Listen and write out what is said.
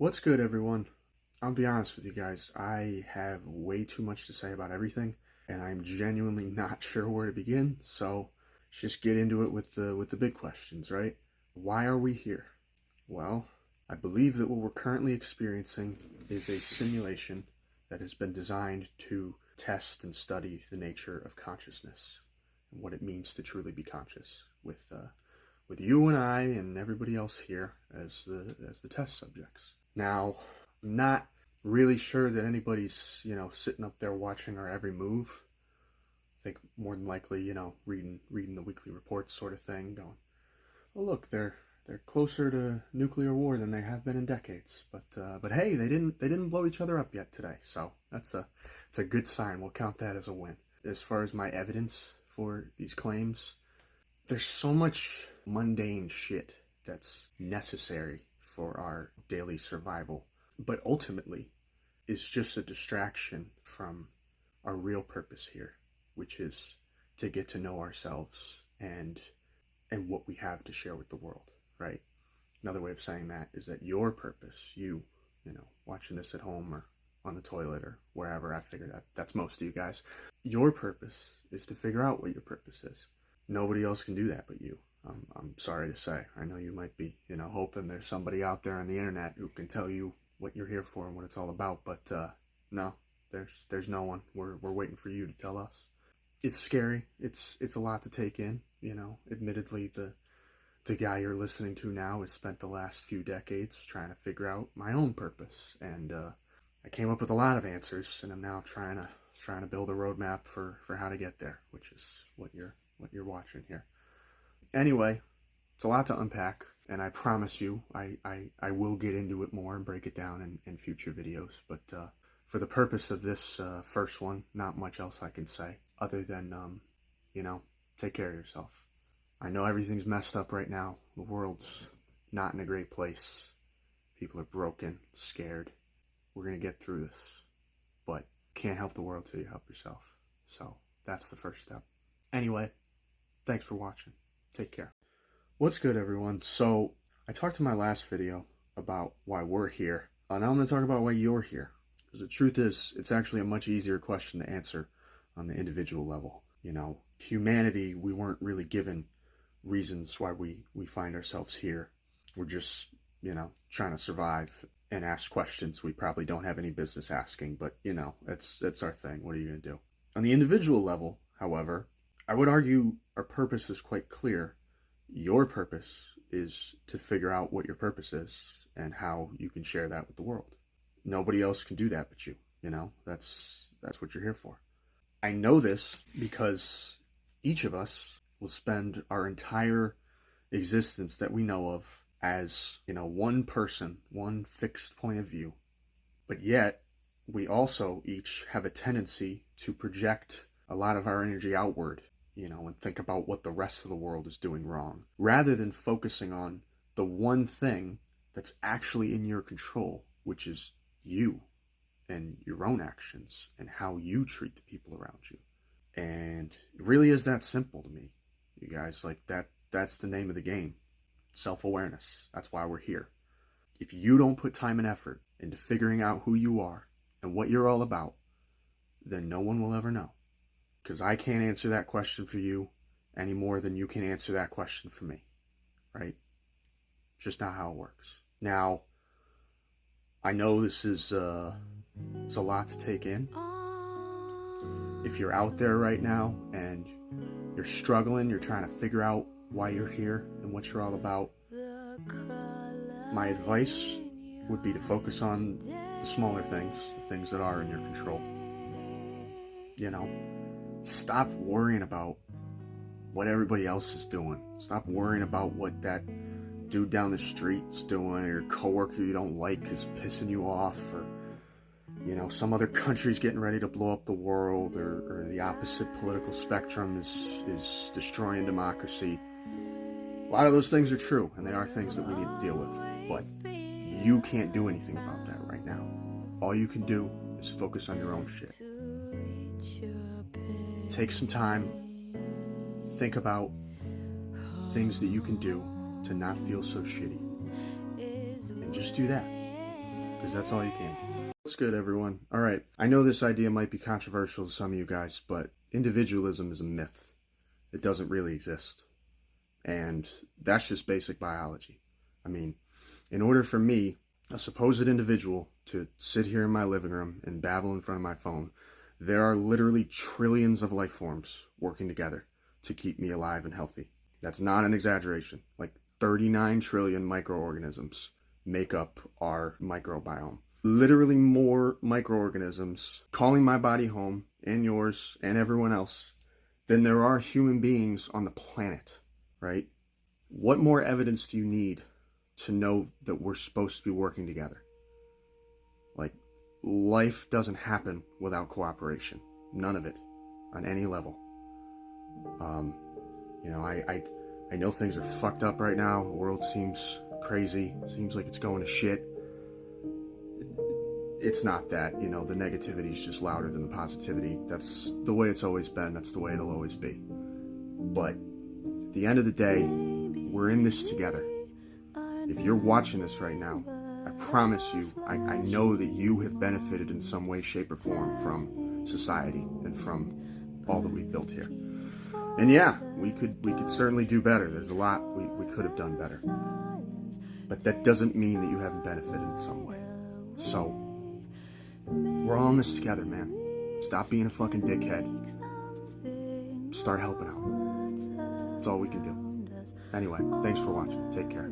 What's good, everyone? I'll be honest with you guys, I have way too much to say about everything, and I'm genuinely not sure where to begin, so let's just get into it with the big questions, right? Why are we here? Well, I believe that what we're currently experiencing is a simulation that has been designed to test and study the nature of consciousness and what it means to truly be conscious, with you and I and everybody else here as the test subjects. Now, I'm not really sure that anybody's, sitting up there watching our every move. I think more than likely, reading the weekly reports sort of thing, going, oh look, they're closer to nuclear war than they have been in decades. But hey, they didn't blow each other up yet today, so it's a good sign. We'll count that as a win. As far as my evidence for these claims, there's so much mundane shit that's necessary for our daily survival, but ultimately is just a distraction from our real purpose here, which is to get to know ourselves and what we have to share with the world, right? Another way of saying that is that your purpose, you watching this at home or on the toilet or wherever, I figure that's most of you guys, your purpose is to figure out what your purpose is. Nobody else can do that but you. I'm sorry to say. I know you might be, hoping there's somebody out there on the internet who can tell you what you're here for and what it's all about, but no, there's no one. We're waiting for you to tell us. It's scary. It's a lot to take in, Admittedly, the guy you're listening to now has spent the last few decades trying to figure out my own purpose, and I came up with a lot of answers, and I'm now trying to build a roadmap for how to get there, which is what you're watching here. Anyway, it's a lot to unpack, and I promise you I will get into it more and break it down in future videos, but for the purpose of this first one, not much else I can say other than, take care of yourself. I know everything's messed up right now. The world's not in a great place. People are broken, scared. We're going to get through this, but can't help the world till you help yourself. So that's the first step. Anyway, thanks for watching. Take care. What's good, everyone? So I talked in my last video about why we're here. Now I'm going to talk about why you're here. Because the truth is, it's actually a much easier question to answer on the individual level. Humanity, we weren't really given reasons why we find ourselves here. We're just, trying to survive and ask questions we probably don't have any business asking. But, it's our thing. What are you going to do? On the individual level, however, I would argue our purpose is quite clear. Your purpose is to figure out what your purpose is and how you can share that with the world. Nobody else can do that but you. That's what you're here for. I know this because each of us will spend our entire existence that we know of as, one person, one fixed point of view. But yet, we also each have a tendency to project a lot of our energy outward, and think about what the rest of the world is doing wrong, rather than focusing on the one thing that's actually in your control, which is you and your own actions and how you treat the people around you. And it really is that simple to me, you guys. Like, that's the name of the game. Self-awareness. That's why we're here. If you don't put time and effort into figuring out who you are and what you're all about, then no one will ever know. Because I can't answer that question for you any more than you can answer that question for me, right? Just not how it works. Now, I know this is it's a lot to take in. If you're out there right now and you're struggling, you're trying to figure out why you're here and what you're all about, my advice would be to focus on the smaller things, the things that are in your control. Stop worrying about what everybody else is doing. Stop worrying about what that dude down the street's doing, or your coworker you don't like is pissing you off, or some other country's getting ready to blow up the world, or the opposite political spectrum is destroying democracy. A lot of those things are true, and they are things that we need to deal with, but you can't do anything about that right now. All you can do is focus on your own shit. Take some time, think about things that you can do to not feel so shitty, and just do that. because that's all you can do. What's good, everyone? All right, I know this idea might be controversial to some of you guys, but individualism is a myth. It doesn't really exist. And that's just basic biology. I mean, in order for me, a supposed individual, to sit here in my living room and babble in front of my phone, there are literally trillions of life forms working together to keep me alive and healthy. That's not an exaggeration. Like 39 trillion microorganisms make up our microbiome. Literally more microorganisms calling my body home, and yours, and everyone else, than there are human beings on the planet, right? What more evidence do you need to know that we're supposed to be working together? Like, life doesn't happen without cooperation. None of it, on any level. You know, I know things are fucked up right now. The world seems crazy. Seems like it's going to shit. It's not that, you know, the negativity is just louder than the positivity. That's the way it's always been. That's the way it'll always be. But at the end of the day, we're in this together. If you're watching this right now, I promise you, I know that you have benefited in some way, shape, or form from society and from all that we've built here. And yeah, we could certainly do better. There's a lot we could have done better. But that doesn't mean that you haven't benefited in some way. So, we're all in this together, man. Stop being a fucking dickhead. Start helping out. That's all we can do. Anyway, thanks for watching. Take care.